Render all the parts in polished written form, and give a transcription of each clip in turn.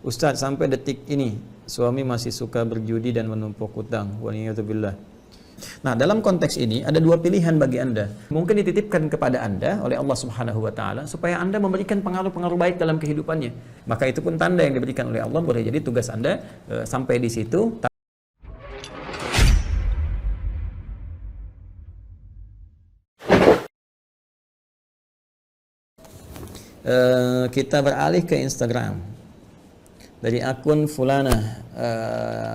Ustadz, sampai detik ini suami masih suka berjudi dan menumpuk hutang. Waliyadzubillah. Nah, dalam konteks ini ada dua pilihan bagi Anda. Mungkin dititipkan kepada Anda oleh Allah Subhanahu wa taala supaya Anda memberikan pengaruh-pengaruh baik dalam kehidupannya. Maka itu pun tanda yang diberikan oleh Allah. Boleh jadi tugas Anda sampai di situ. Kita beralih ke Instagram dari akun Fulana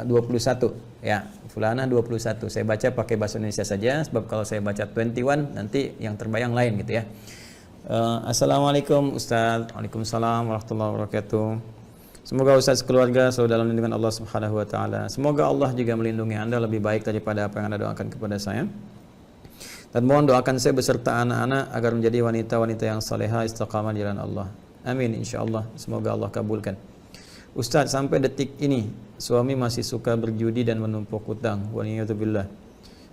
21 ya, Fulana 21. Saya baca pakai bahasa Indonesia saja sebab kalau saya baca 21 nanti yang terbayang lain gitu ya. Assalamualaikum Ustaz. Waalaikumsalam warahmatullahi wabarakatuh. Semoga Ustaz keluarga selalu dalam lindungan Allah Subhanahu wa taala. Semoga Allah juga melindungi Anda lebih baik daripada apa yang Anda doakan kepada saya. Dan mohon doakan saya beserta anak-anak agar menjadi wanita-wanita yang salehah istiqamah di jalan Allah. Amin insyaallah. Semoga Allah kabulkan. Ustaz, sampai detik ini suami masih suka berjudi dan menumpuk hutang. Waliyadzubillah.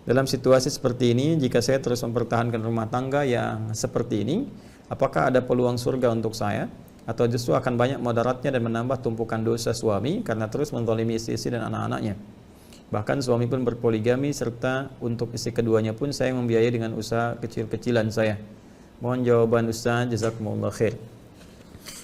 Dalam situasi seperti ini, jika saya terus mempertahankan rumah tangga yang seperti ini, apakah ada peluang surga untuk saya? Atau justru akan banyak mudaratnya dan menambah tumpukan dosa suami karena terus menzalimi istri-istri dan anak-anaknya? Bahkan suami pun berpoligami serta untuk istri keduanya pun saya membiayai dengan usaha kecil-kecilan saya. Mohon jawaban Ustaz, jazakumullah khair.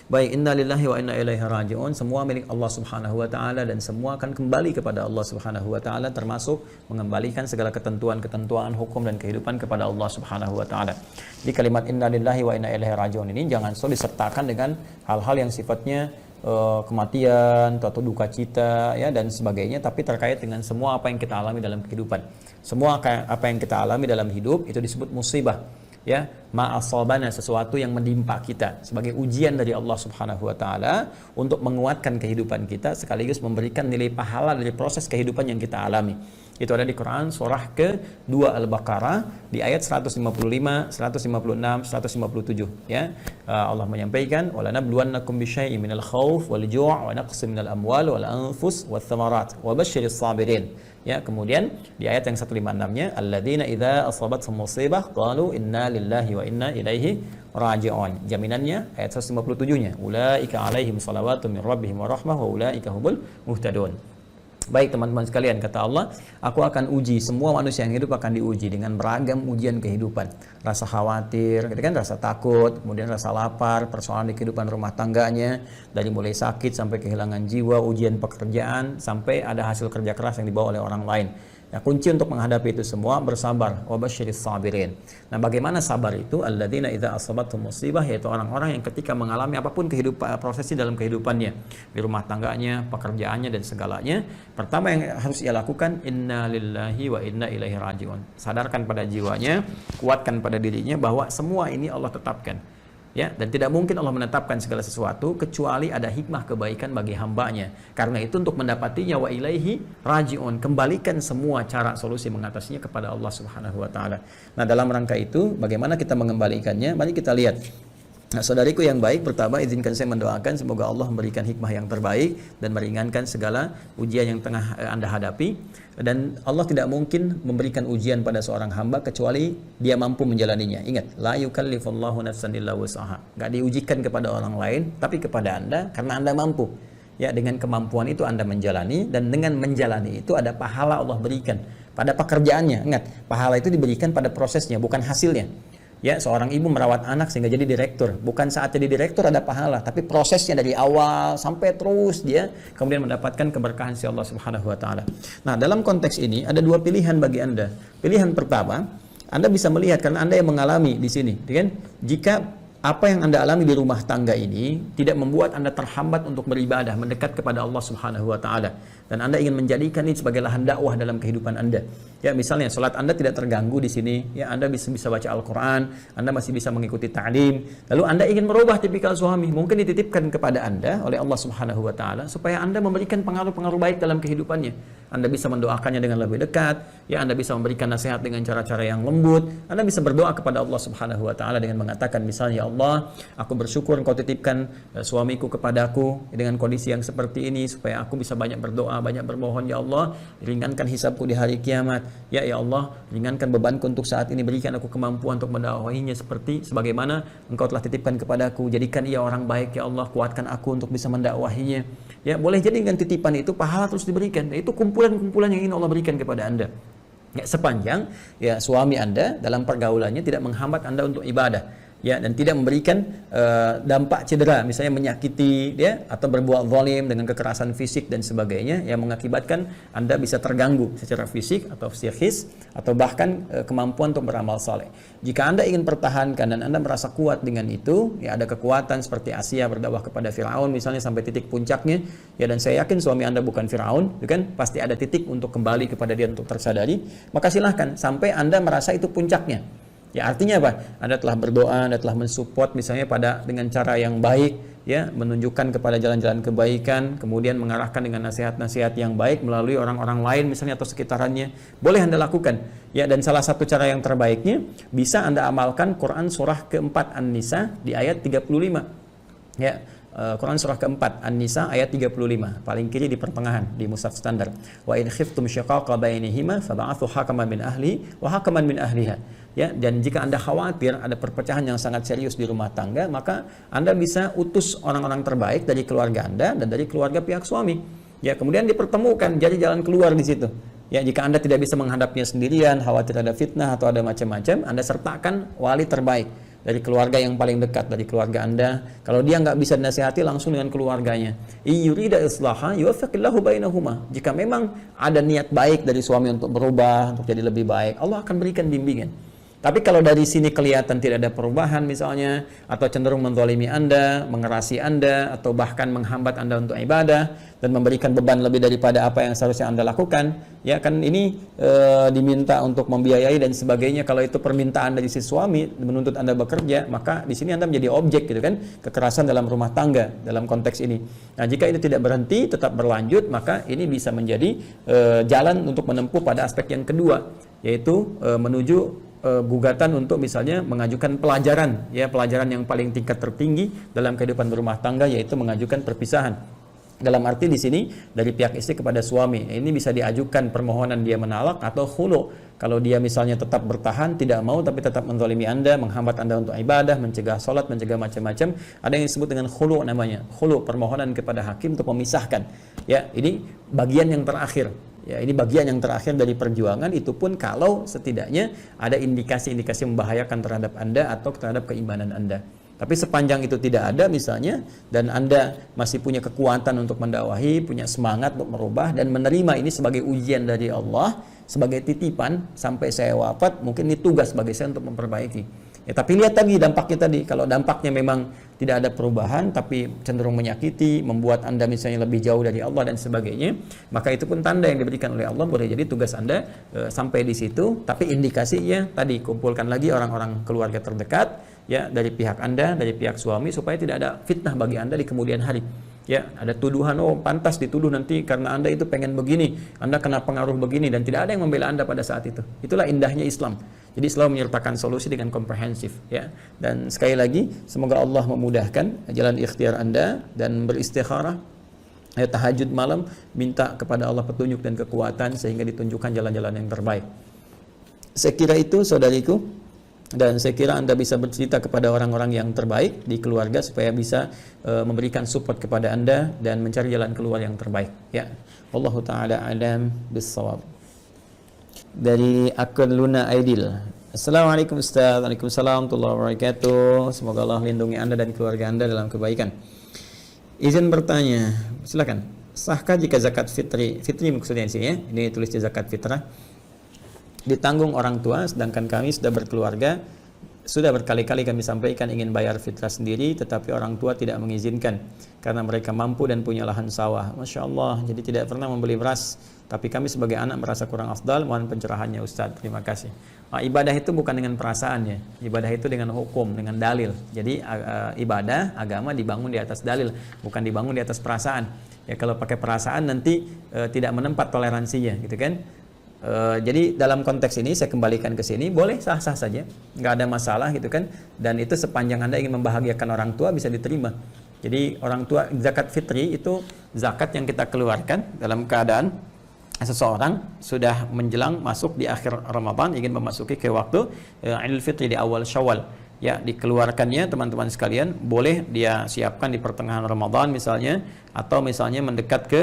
Baik, innalillahi wa inna ilaihi raji'un. Semua milik Allah Subhanahu wa taala dan semua akan kembali kepada Allah Subhanahu wa taala, termasuk mengembalikan segala ketentuan-ketentuan hukum dan kehidupan kepada Allah Subhanahu wa taala. Di kalimat innalillahi wa inna ilaihi raji'un ini jangan selalu disertakan dengan hal-hal yang sifatnya kematian atau duka cita ya dan sebagainya, tapi terkait dengan semua apa yang kita alami dalam kehidupan. Semua apa yang kita alami dalam hidup itu disebut musibah ya, ma'asabana, sesuatu yang menimpa kita sebagai ujian dari Allah Subhanahu wa taala untuk menguatkan kehidupan kita sekaligus memberikan nilai pahala dari proses kehidupan yang kita alami. Itu ada di Quran surah ke-2 Al-Baqarah di ayat 155, 156, 157 ya. Allah menyampaikan wala nabluwannakum bisyai'in minal khauf wal ju' wa naqsin minal amwal wal anfus wath thamarat wa basyiris sabirin. Ya, kemudian di ayat yang 156-nya alladzina idza asabathum musibah qalu inna lillahi wa inna ilaihi raji'un. Jaminannya ayat 157-nya ulaika alaihim salawatun min rabbihim wa rahmah wa ulaika humul muhtadun. Baik teman-teman sekalian, kata Allah, aku akan uji, semua manusia yang hidup akan diuji dengan beragam ujian kehidupan. Rasa khawatir, gitu kan, rasa takut, kemudian rasa lapar, persoalan di kehidupan rumah tangganya, dari mulai sakit sampai kehilangan jiwa, ujian pekerjaan, sampai ada hasil kerja keras yang dibawa oleh orang lain. Nah, kunci untuk menghadapi itu semua bersabar. Wa basyiris sabirin. Nah, bagaimana sabar itu? Alladzina idza asabathum musibah, yaitu orang-orang yang ketika mengalami apapun kehidupan, prosesi dalam kehidupannya, di rumah tangganya, pekerjaannya dan segalanya, pertama yang harus ia lakukan inna lillahi wa inna ilaihi raji'un. Sadarkan pada jiwanya, kuatkan pada dirinya bahwa semua ini Allah tetapkan. Ya, dan tidak mungkin Allah menetapkan segala sesuatu kecuali ada hikmah kebaikan bagi hambanya. Karena itu untuk mendapatinya wa ilaihi raji'un, kembalikan semua cara solusi mengatasinya kepada Allah Subhanahu wa taala. Nah, dalam rangka itu bagaimana kita mengembalikannya? Mari kita lihat. Nah, saudariku yang baik, pertama izinkan saya mendoakan semoga Allah memberikan hikmah yang terbaik dan meringankan segala ujian yang tengah Anda hadapi. Dan Allah tidak mungkin memberikan ujian pada seorang hamba kecuali dia mampu menjalaninya. Ingat, la yukallifullahu nafsan illa wus'aha. Enggak diujikan kepada orang lain, tapi kepada Anda karena Anda mampu. Ya, dengan kemampuan itu Anda menjalani, dan dengan menjalani itu ada pahala Allah berikan pada pekerjaannya. Ingat, pahala itu diberikan pada prosesnya, bukan hasilnya. Ya, seorang ibu merawat anak sehingga jadi direktur. Bukan saat jadi direktur ada pahala, tapi prosesnya dari awal sampai terus dia kemudian mendapatkan keberkahan si Allah Subhanahu wa taala. Nah, dalam konteks ini ada dua pilihan bagi Anda. Pilihan pertama, Anda bisa melihat karena Anda yang mengalami di sini, kan? Jika apa yang Anda alami di rumah tangga ini tidak membuat Anda terhambat untuk beribadah, mendekat kepada Allah Subhanahu wa taala, dan Anda ingin menjadikan ini sebagai lahan dakwah dalam kehidupan Anda. Ya, misalnya salat Anda tidak terganggu di sini, ya Anda bisa baca Al-Qur'an, Anda masih bisa mengikuti ta'lim. Lalu Anda ingin merubah tipikal suami, mungkin dititipkan kepada Anda oleh Allah Subhanahu wa taala supaya Anda memberikan pengaruh-pengaruh baik dalam kehidupannya. Anda bisa mendoakannya dengan lebih dekat, ya Anda bisa memberikan nasihat dengan cara-cara yang lembut. Anda bisa berdoa kepada Allah Subhanahu wa taala dengan mengatakan misalnya, ya Allah, aku bersyukur Engkau titipkan suamiku kepadaku dengan kondisi yang seperti ini, supaya aku bisa banyak berdoa, banyak bermohon. Ya Allah, ringankan hisabku di hari kiamat. Ya Allah, ringankan bebanku untuk saat ini, berikan aku kemampuan untuk mendakwahinya seperti sebagaimana Engkau telah titipkan kepadaku. Jadikan ia orang baik, ya Allah, kuatkan aku untuk bisa mendakwahinya. Ya, boleh jadi dengan titipan itu pahala terus diberikan. Itu kumpulan-kumpulan yang ingin Allah berikan kepada Anda. Ya, sepanjang ya suami Anda dalam pergaulannya tidak menghambat Anda untuk ibadah, ya, dan tidak memberikan dampak cedera, misalnya menyakiti dia atau berbuat zalim dengan kekerasan fisik dan sebagainya yang mengakibatkan Anda bisa terganggu secara fisik atau psikis atau bahkan kemampuan untuk beramal saleh. Jika Anda ingin pertahankan dan Anda merasa kuat dengan itu, ya, ada kekuatan seperti Asia berdakwah kepada Firaun misalnya sampai titik puncaknya, ya, dan saya yakin suami Anda bukan Firaun, kan? Pasti ada titik untuk kembali kepada dia untuk tersadari, maka silahkan sampai Anda merasa itu puncaknya. Ya, artinya apa? Anda telah berdoa, Anda telah mensupport misalnya dengan cara yang baik, ya, menunjukkan kepada jalan-jalan kebaikan, kemudian mengarahkan dengan nasihat-nasihat yang baik melalui orang-orang lain misalnya atau sekitarannya. Boleh Anda lakukan. Ya, dan salah satu cara yang terbaiknya bisa Anda amalkan Quran surah keempat An-Nisa di ayat 35. Ya, Quran surah keempat An-Nisa ayat 35, paling kiri di pertengahan di mushaf standar. Wa in khiftum syiqaqa bainihima fab'athu hakaman min ahli wa hakaman min ahliha. Ya, dan jika Anda khawatir ada perpecahan yang sangat serius di rumah tangga, maka Anda bisa utus orang-orang terbaik dari keluarga Anda dan dari keluarga pihak suami. Ya, kemudian dipertemukan, jadi jalan keluar di situ. Ya, jika Anda tidak bisa menghadapnya sendirian, khawatir ada fitnah atau ada macam-macam, Anda sertakan wali terbaik dari keluarga yang paling dekat dari keluarga Anda. Kalau dia nggak bisa dinasihati, langsung dengan keluarganya. Yurida islaha yuwaffiqillahu bainahuma. Jika memang ada niat baik dari suami untuk berubah, untuk jadi lebih baik, Allah akan berikan bimbingan. Tapi kalau dari sini kelihatan tidak ada perubahan misalnya, atau cenderung menzalimi Anda, mengerasi Anda, atau bahkan menghambat Anda untuk ibadah dan memberikan beban lebih daripada apa yang seharusnya Anda lakukan, ya kan ini diminta untuk membiayai dan sebagainya. Kalau itu permintaan dari si suami menuntut Anda bekerja, maka di sini Anda menjadi objek, gitu kan, kekerasan dalam rumah tangga dalam konteks ini. Nah, jika itu tidak berhenti, tetap berlanjut, maka ini bisa menjadi jalan untuk menempuh pada aspek yang kedua, yaitu menuju gugatan untuk misalnya mengajukan pelajaran, ya, pelajaran yang paling tingkat tertinggi dalam kehidupan berumah tangga, yaitu mengajukan perpisahan. Dalam arti di sini dari pihak istri kepada suami, ini bisa diajukan permohonan dia menalak atau khulu. Kalau dia misalnya tetap bertahan, tidak mau tapi tetap menzalimi Anda, menghambat Anda untuk ibadah, mencegah sholat, mencegah macam-macam, ada yang disebut dengan khulu namanya. Khulu, permohonan kepada hakim untuk memisahkan. Ya, ini bagian yang terakhir. Ya, ini bagian yang terakhir dari perjuangan, itu pun kalau setidaknya ada indikasi-indikasi membahayakan terhadap Anda atau terhadap keimanan Anda. Tapi sepanjang itu tidak ada misalnya, dan Anda masih punya kekuatan untuk mendakwahi, punya semangat untuk merubah dan menerima ini sebagai ujian dari Allah, sebagai titipan sampai saya wafat, mungkin ini tugas bagi saya untuk memperbaiki. Ya, tapi lihat tadi dampaknya tadi. Kalau dampaknya memang tidak ada perubahan tapi cenderung menyakiti, membuat Anda misalnya lebih jauh dari Allah dan sebagainya, maka itu pun tanda yang diberikan oleh Allah. Boleh jadi tugas Anda sampai di situ, tapi indikasinya tadi kumpulkan lagi orang-orang keluarga terdekat, ya, dari pihak Anda, dari pihak suami, supaya tidak ada fitnah bagi Anda di kemudian hari. Ya, ada tuduhan, oh pantas dituduh nanti karena Anda itu pengen begini, Anda kena pengaruh begini, dan tidak ada yang membela Anda pada saat itu. Itulah indahnya Islam. Jadi selalu menyertakan solusi dengan komprehensif, ya. Dan sekali lagi, semoga Allah memudahkan jalan ikhtiar Anda dan beristikharah, ya, tahajud malam, minta kepada Allah petunjuk dan kekuatan sehingga ditunjukkan jalan-jalan yang terbaik. Saya kira itu, saudariku, dan saya kira Anda bisa bercerita kepada orang-orang yang terbaik di keluarga supaya bisa memberikan support kepada Anda dan mencari jalan keluar yang terbaik, ya. Wallahu taala alam bissawab. Dari akun Luna Aidil. Assalamualaikum Ustaz. Waalaikumsalam warahmatullahi wabarakatuh. Semoga Allah lindungi Anda dan keluarga Anda dalam kebaikan. Izin bertanya, silakan. Sahkah jika zakat fitri maksudnya sih, ya, ini tulis di zakat fitrah, ditanggung orang tua, sedangkan kami sudah berkeluarga, sudah berkali-kali kami sampaikan ingin bayar fitrah sendiri, tetapi orang tua tidak mengizinkan karena mereka mampu dan punya lahan sawah. Masya Allah, jadi tidak pernah membeli beras, tapi kami sebagai anak merasa kurang afdal. Mohon pencerahannya Ustaz, terima kasih. Ibadah itu bukan dengan perasaan, ya. Ibadah itu dengan hukum, dengan dalil. Jadi ibadah, agama dibangun di atas dalil, bukan dibangun di atas perasaan. Ya, kalau pakai perasaan nanti tidak menempat toleransinya, gitu kan. Jadi dalam konteks ini saya kembalikan ke sini, boleh sah-sah saja, nggak ada masalah gitu kan. Dan itu sepanjang Anda ingin membahagiakan orang tua bisa diterima. Jadi orang tua, zakat fitri itu zakat yang kita keluarkan dalam keadaan seseorang sudah menjelang masuk di akhir Ramadan, ingin memasuki ke waktu Idul Fitri di awal Syawal. Ya, dikeluarkannya teman-teman sekalian, boleh dia siapkan di pertengahan Ramadan misalnya, atau misalnya mendekat ke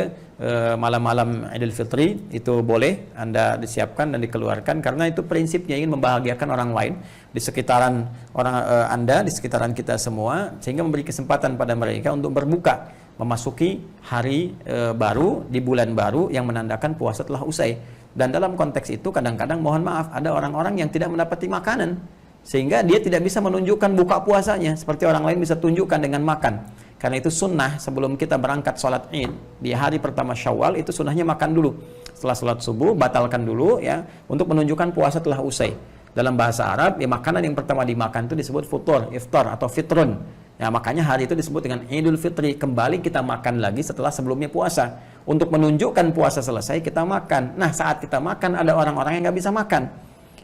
malam-malam Idul Fitri, itu boleh Anda disiapkan dan dikeluarkan, karena itu prinsipnya ingin membahagiakan orang lain di sekitaran orang Anda, di sekitaran kita semua, sehingga memberi kesempatan pada mereka untuk berbuka, memasuki hari baru di bulan baru yang menandakan puasa telah usai. Dan dalam konteks itu kadang-kadang mohon maaf ada orang-orang yang tidak mendapati makanan, sehingga dia tidak bisa menunjukkan buka puasanya seperti orang lain bisa tunjukkan dengan makan. Karena itu sunnah sebelum kita berangkat sholat Id di hari pertama Syawal, itu sunnahnya makan dulu. Setelah sholat subuh batalkan dulu ya, untuk menunjukkan puasa telah usai. Dalam bahasa Arab ya, makanan yang pertama dimakan itu disebut futur, iftar atau fitrun. Ya, makanya hari itu disebut dengan Idul Fitri. Kembali kita makan lagi setelah sebelumnya puasa, untuk menunjukkan puasa selesai kita makan. Nah, saat kita makan ada orang-orang yang nggak bisa makan.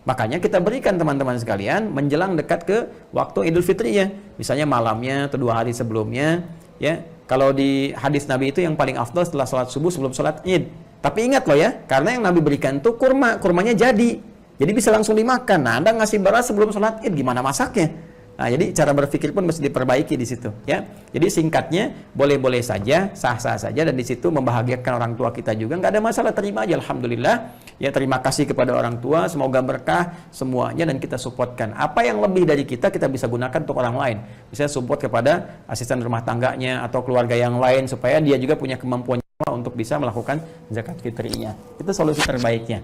Makanya kita berikan teman-teman sekalian menjelang dekat ke waktu Idul Fitri ya. Misalnya malamnya atau 2 hari sebelumnya ya. Kalau di hadis Nabi itu yang paling afdal setelah sholat subuh sebelum sholat Id. Tapi ingat loh ya, karena yang Nabi berikan itu kurma, kurmanya jadi bisa langsung dimakan. Nah, Anda ngasih beras sebelum sholat Id, gimana masaknya? Nah, jadi cara berpikir pun mesti diperbaiki di situ ya. Jadi singkatnya boleh-boleh saja, sah-sah saja, dan di situ membahagiakan orang tua kita juga nggak ada masalah, terima aja, alhamdulillah. Ya, terima kasih kepada orang tua, semoga berkah semuanya dan kita supportkan. Apa yang lebih dari kita bisa gunakan untuk orang lain. Misalnya support kepada asisten rumah tangganya atau keluarga yang lain supaya dia juga punya kemampuan untuk bisa melakukan zakat fitrinya. Itu solusi terbaiknya.